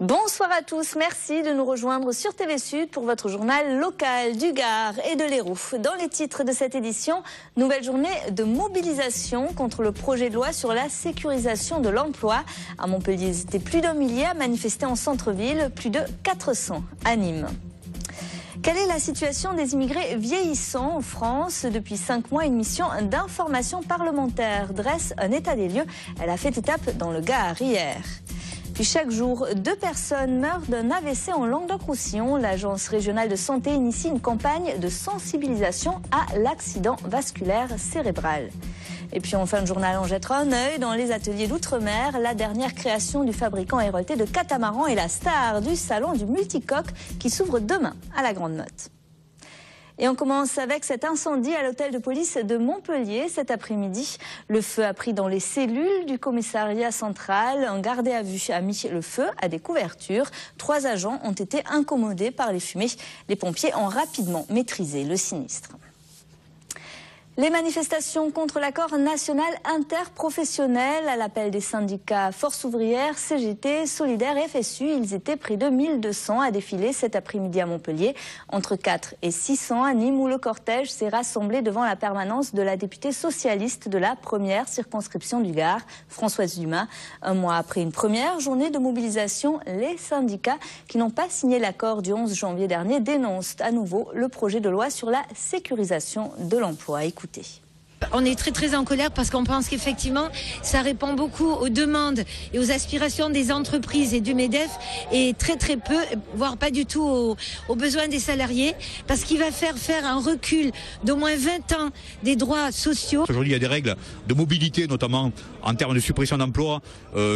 Bonsoir à tous, merci de nous rejoindre sur TV Sud pour votre journal local du Gard et de l'Hérault. Dans les titres de cette édition, nouvelle journée de mobilisation contre le projet de loi sur la sécurisation de l'emploi. À Montpellier, ils étaient plus d'1 millier à manifester en centre-ville, plus de 400 à Nîmes. Quelle est la situation des immigrés vieillissants en France? Depuis 5 mois, une mission d'information parlementaire dresse un état des lieux. Elle a fait étape dans le Gard hier. Puis chaque jour, 2 personnes meurent d'un AVC en Languedoc-Roussillon. L'Agence régionale de santé initie une campagne de sensibilisation à l'accident vasculaire cérébral. Et puis en fin de journal, on jettera un œil dans les ateliers d'outre-mer. La dernière création du fabricant héroltais de catamarans est la star du salon du multicoque qui s'ouvre demain à la Grande Motte. Et on commence avec cet incendie à l'hôtel de police de Montpellier cet après-midi. Le feu a pris dans les cellules du commissariat central. Un gardé à vue a mis le feu à des couvertures. 3 agents ont été incommodés par les fumées. Les pompiers ont rapidement maîtrisé le sinistre. Les manifestations contre l'accord national interprofessionnel à l'appel des syndicats Force ouvrière, CGT, Solidaire et FSU. Ils étaient près de 1200 à défiler cet après-midi à Montpellier, entre 4 et 600 à Nîmes où le cortège s'est rassemblé devant la permanence de la députée socialiste de la première circonscription du Gard, Françoise Dumas. Un mois après une première journée de mobilisation, les syndicats qui n'ont pas signé l'accord du 11 janvier dernier dénoncent à nouveau le projet de loi sur la sécurisation de l'emploi. Écoutez. On est très en colère parce qu'on pense qu'effectivement ça répond beaucoup aux demandes et aux aspirations des entreprises et du MEDEF et très peu, voire pas du tout aux besoins des salariés, parce qu'il va faire un recul d'au moins 20 ans des droits sociaux. Aujourd'hui il y a des règles de mobilité, notamment en termes de suppression d'emplois,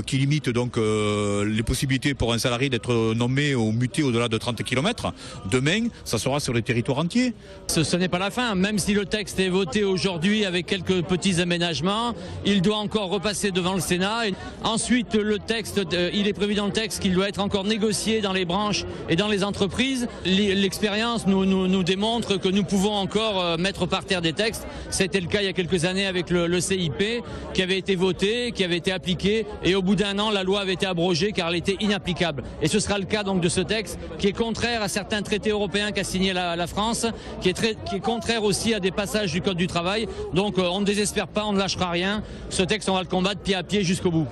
qui limitent donc les possibilités pour un salarié d'être nommé ou muté au-delà de 30 km. Demain, ça sera sur les territoires entiers. Ce n'est pas la fin, même si le texte est voté aujourd'hui avec quelques petits aménagements, il doit encore repasser devant le Sénat. Et ensuite, le texte, il est prévu dans le texte qu'il doit être encore négocié dans les branches et dans les entreprises. L'expérience nous démontre que nous pouvons encore mettre par terre des textes. C'était le cas il y a quelques années avec le CIP, qui avait été voté, qui avait été appliqué, et au bout d'1 an, la loi avait été abrogée car elle était inapplicable. Et ce sera le cas donc de ce texte, qui est contraire à certains traités européens qu'a signé la France, qui est contraire aussi à des passages du Code du travail. Donc on ne désespère pas, on ne lâchera rien. Ce texte, on va le combattre pied à pied jusqu'au bout.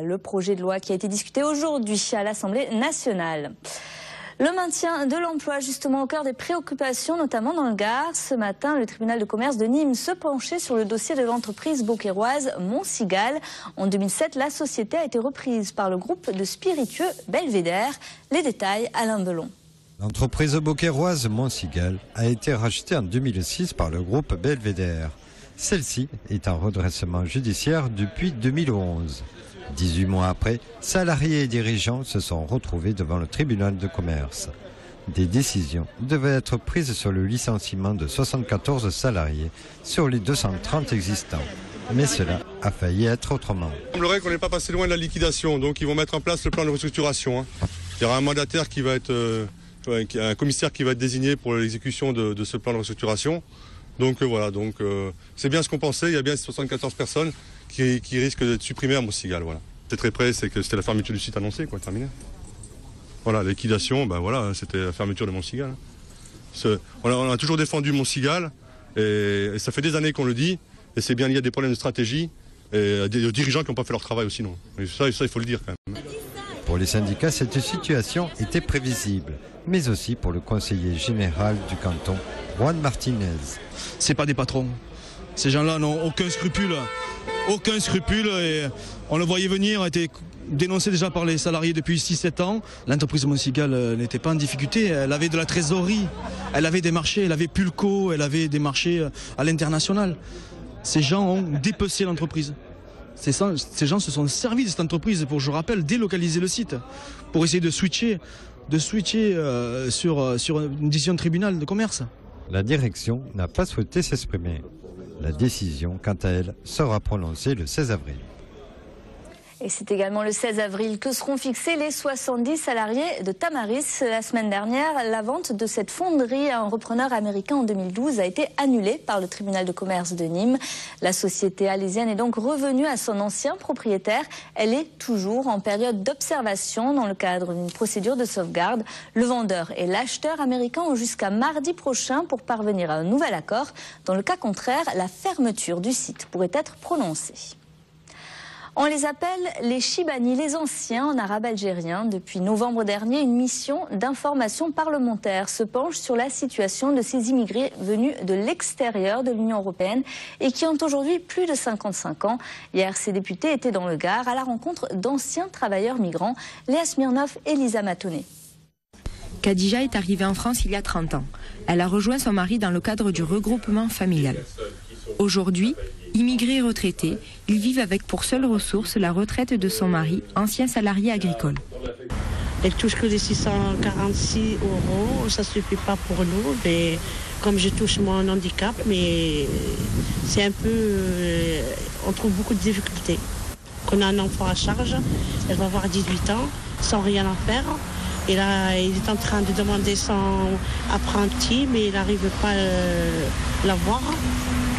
Le projet de loi qui a été discuté aujourd'hui à l'Assemblée nationale. Le maintien de l'emploi, justement, au cœur des préoccupations, notamment dans le Gard. Ce matin, le tribunal de commerce de Nîmes se penchait sur le dossier de l'entreprise beaucairoise Montcigal. En 2007, la société a été reprise par le groupe de spiritueux Belvédère. Les détails, Alain Belon. L'entreprise beaucairoise Montcigal a été rachetée en 2006 par le groupe Belvédère. Celle-ci est en redressement judiciaire depuis 2011. 18 mois après, salariés et dirigeants se sont retrouvés devant le tribunal de commerce. Des décisions devaient être prises sur le licenciement de 74 salariés sur les 230 existants. Mais cela a failli être autrement. Il semblerait qu'on n'est pas passé loin de la liquidation, donc ils vont mettre en place le plan de restructuration. Il y aura un mandataire qui va être... un commissaire qui va être désigné pour l'exécution de ce plan de restructuration. Donc voilà, c'est bien ce qu'on pensait, il y a bien 74 personnes qui risquent d'être supprimées à Montcigal. Voilà. C'est très près, c'est que c'était la fermeture du site annoncée, terminé. Voilà, la liquidation, c'était la fermeture de Montcigal. On a toujours défendu Montcigal, et ça fait des années qu'on le dit, et c'est bien lié à des problèmes de stratégie, et des dirigeants qui n'ont pas fait leur travail aussi, non. Et ça, il faut le dire quand même. Pour les syndicats, cette situation était prévisible, mais aussi pour le conseiller général du canton, Juan Martinez. C'est pas des patrons. Ces gens-là n'ont aucun scrupule, et on le voyait venir, a été dénoncé déjà par les salariés depuis 6-7 ans. L'entreprise Montcigal n'était pas en difficulté, elle avait de la trésorerie, elle avait des marchés, elle avait Pulco, elle avait des marchés à l'international. Ces gens ont dépecé l'entreprise. Ces gens se sont servis de cette entreprise pour, je rappelle, délocaliser le site, pour essayer de switcher sur une décision de tribunal de commerce. La direction n'a pas souhaité s'exprimer. La décision, quant à elle, sera prononcée le 16 avril. Et c'est également le 16 avril que seront fixés les 70 salariés de Tamaris. La semaine dernière, la vente de cette fonderie à un repreneur américain en 2012 a été annulée par le tribunal de commerce de Nîmes. La société alésienne est donc revenue à son ancien propriétaire. Elle est toujours en période d'observation dans le cadre d'une procédure de sauvegarde. Le vendeur et l'acheteur américain ont jusqu'à mardi prochain pour parvenir à un nouvel accord. Dans le cas contraire, la fermeture du site pourrait être prononcée. On les appelle les Chibani, les anciens en arabe algérien. Depuis novembre dernier, une mission d'information parlementaire se penche sur la situation de ces immigrés venus de l'extérieur de l'Union européenne et qui ont aujourd'hui plus de 55 ans. Hier, ces députés étaient dans le Gard à la rencontre d'anciens travailleurs migrants. Léa Smirnov et Lisa Matonnet. Khadija est arrivée en France il y a 30 ans. Elle a rejoint son mari dans le cadre du regroupement familial. Aujourd'hui, immigrés et retraités, ils vivent avec pour seule ressource la retraite de son mari, ancien salarié agricole. Elle touche que les 646 €, ça ne suffit pas pour nous, mais comme je touche mon handicap, mais c'est un peu, on trouve beaucoup de difficultés. Qu'on a un enfant à charge, elle va avoir 18 ans, sans rien à faire. Et là, il est en train de demander son apprenti, mais il n'arrive pas à l'avoir.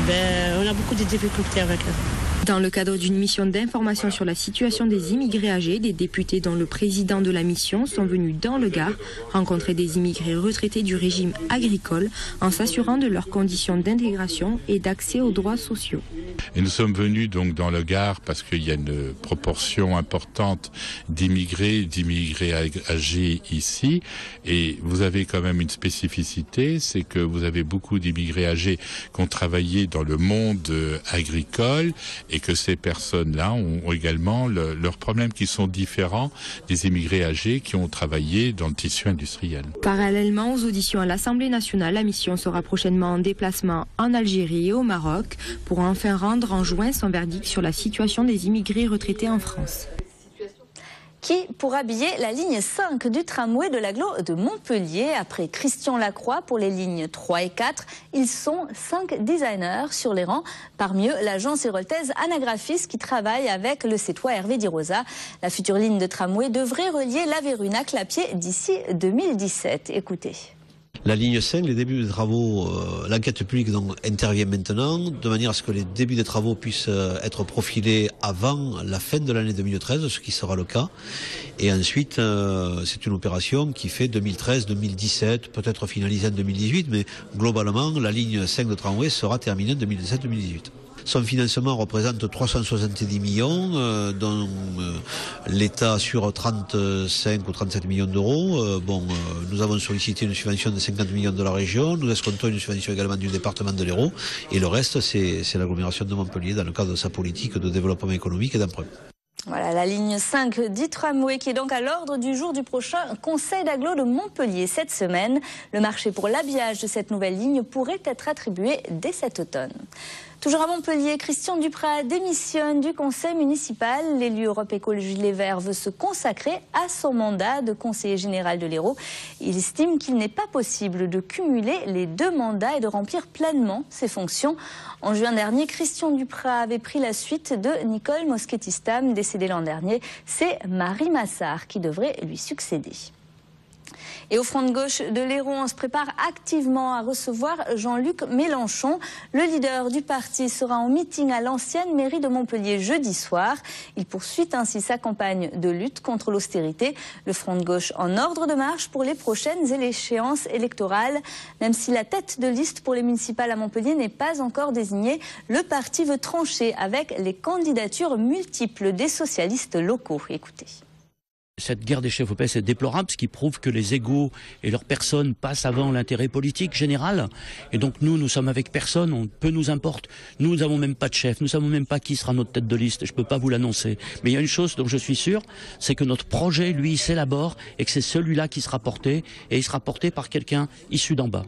On a beaucoup de difficultés avec eux. Dans le cadre d'une mission d'information sur la situation des immigrés âgés, des députés dont le président de la mission sont venus dans le Gard rencontrer des immigrés retraités du régime agricole en s'assurant de leurs conditions d'intégration et d'accès aux droits sociaux. Et nous sommes venus donc dans le Gard parce qu'il y a une proportion importante d'immigrés âgés ici. Et vous avez quand même une spécificité, c'est que vous avez beaucoup d'immigrés âgés qui ont travaillé dans le monde agricole et que ces personnes-là ont également leurs problèmes qui sont différents des immigrés âgés qui ont travaillé dans le tissu industriel. Parallèlement aux auditions à l'Assemblée nationale, la mission sera prochainement en déplacement en Algérie et au Maroc pour enfin rendre en juin son verdict sur la situation des immigrés retraités en France. Qui pour habiller la ligne 5 du tramway de l'agglo de Montpellier. Après Christian Lacroix pour les lignes 3 et 4, ils sont 5 designers sur les rangs. Parmi eux, l'agence héroltaise Anagraphis qui travaille avec le Sétois Hervé Di Rosa. La future ligne de tramway devrait relier la Véruna-Clapier d'ici 2017. Écoutez. La ligne 5, les débuts des travaux, l'enquête publique donc intervient maintenant, de manière à ce que les débuts des travaux puissent être profilés avant la fin de l'année 2013, ce qui sera le cas. Et ensuite, c'est une opération qui fait 2013-2017, peut-être finalisée en 2018, mais globalement, la ligne 5 de tramway sera terminée en 2017-2018. Son financement représente 370 millions, dont l'État assure 35 ou 37 millions d'euros. Nous avons sollicité une subvention de 50 millions de la région, nous escomptons une subvention également du département de l'Hérault, et le reste, c'est l'agglomération de Montpellier dans le cadre de sa politique de développement économique et d'emprunt. Voilà la ligne 5 du tramway qui est donc à l'ordre du jour du prochain Conseil d'agglo de Montpellier cette semaine. Le marché pour l'habillage de cette nouvelle ligne pourrait être attribué dès cet automne. Toujours à Montpellier, Christian Duprat démissionne du conseil municipal. L'élu Europe Écologie Les Verts veut se consacrer à son mandat de conseiller général de l'Hérault. Il estime qu'il n'est pas possible de cumuler les deux mandats et de remplir pleinement ses fonctions. En juin dernier, Christian Duprat avait pris la suite de Nicole Moschetti-Stam, décédée l'an dernier. C'est Marie Massard qui devrait lui succéder. Et au front de gauche de l'Hérault, on se prépare activement à recevoir Jean-Luc Mélenchon. Le leader du parti sera en meeting à l'ancienne mairie de Montpellier jeudi soir. Il poursuit ainsi sa campagne de lutte contre l'austérité. Le front de gauche en ordre de marche pour les prochaines échéances électorales. Même si la tête de liste pour les municipales à Montpellier n'est pas encore désignée, le parti veut trancher avec les candidatures multiples des socialistes locaux. Écoutez. Cette guerre des chefs au PS est déplorable, ce qui prouve que les égos et leurs personnes passent avant l'intérêt politique général. Et donc nous sommes avec personne, peu nous importe. Nous n'avons même pas de chef, nous ne savons même pas qui sera notre tête de liste, je ne peux pas vous l'annoncer. Mais il y a une chose dont je suis sûr, c'est que notre projet, lui, s'élabore et que c'est celui-là qui sera porté, et il sera porté par quelqu'un issu d'en bas.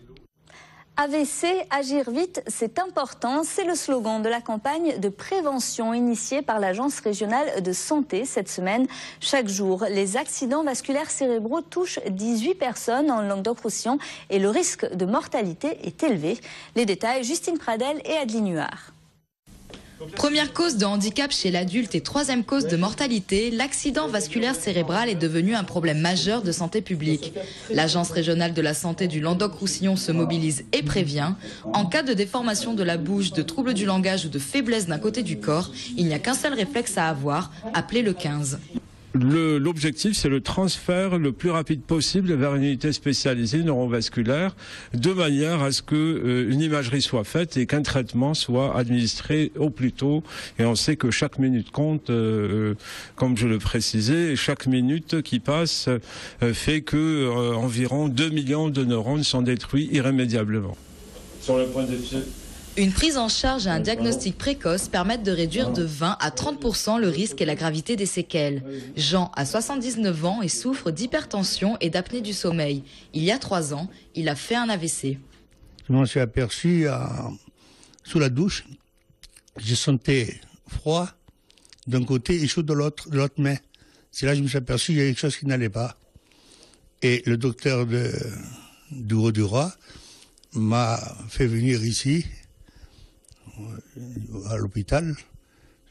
AVC, agir vite, c'est important. C'est le slogan de la campagne de prévention initiée par l'Agence régionale de santé cette semaine. Chaque jour, les accidents vasculaires cérébraux touchent 18 personnes en Languedoc-Roussillon et le risque de mortalité est élevé. Les détails, Justine Pradel et Adeline Huard. Première cause de handicap chez l'adulte et troisième cause de mortalité, l'accident vasculaire cérébral est devenu un problème majeur de santé publique. L'Agence régionale de la santé du Languedoc-Roussillon se mobilise et prévient. En cas de déformation de la bouche, de troubles du langage ou de faiblesse d'un côté du corps, il n'y a qu'un seul réflexe à avoir, appelez le 15. L'objectif, c'est le transfert le plus rapide possible vers une unité spécialisée neurovasculaire, de manière à ce que une imagerie soit faite et qu'un traitement soit administré au plus tôt. Et on sait que chaque minute compte, comme je le précisais, et chaque minute qui passe fait que environ 2 millions de neurones sont détruits irrémédiablement. Sur le point de vue. Une prise en charge et un diagnostic précoce permettent de réduire de 20 à 30% le risque et la gravité des séquelles. Jean a 79 ans et souffre d'hypertension et d'apnée du sommeil. Il y a 3 ans, il a fait un AVC. Je m'en suis aperçu sous la douche. Je sentais froid d'un côté et chaud de l'autre main. C'est là que je me suis aperçu qu'il y avait quelque chose qui n'allait pas. Et le docteur du Haut-du-Roi m'a fait venir ici, à l'hôpital,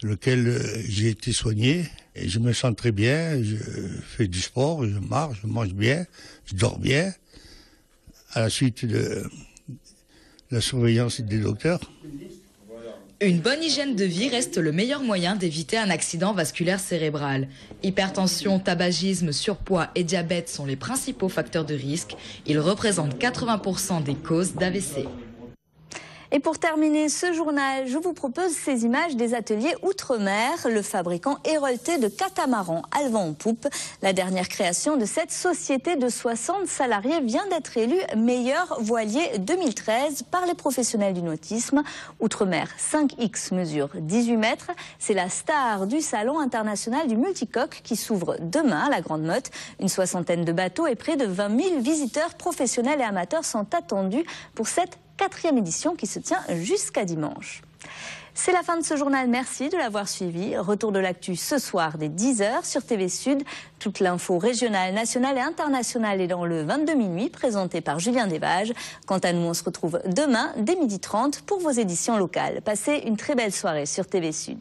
lequel j'ai été soigné. Et je me sens très bien, je fais du sport, je marche, je mange bien, je dors bien, à la suite de la surveillance des docteurs. Une bonne hygiène de vie reste le meilleur moyen d'éviter un accident vasculaire cérébral. Hypertension, tabagisme, surpoids et diabète sont les principaux facteurs de risque. Ils représentent 80% des causes d'AVC. Et pour terminer ce journal, je vous propose ces images des ateliers Outre-mer, le fabricant Hérolté de catamarans à le vent en poupe. La dernière création de cette société de 60 salariés vient d'être élue meilleur voilier 2013 par les professionnels du nautisme. Outre-mer 5X mesure 18 mètres. C'est la star du Salon international du multicoque qui s'ouvre demain à la Grande Motte. Une soixantaine de bateaux et près de 20 000 visiteurs professionnels et amateurs sont attendus pour cette 4e édition qui se tient jusqu'à dimanche. C'est la fin de ce journal, merci de l'avoir suivi. Retour de l'actu ce soir dès 10h sur TV Sud. Toute l'info régionale, nationale et internationale est dans le 22 minuit, présenté par Julien Desvages. Quant à nous, on se retrouve demain dès 12h30 pour vos éditions locales. Passez une très belle soirée sur TV Sud.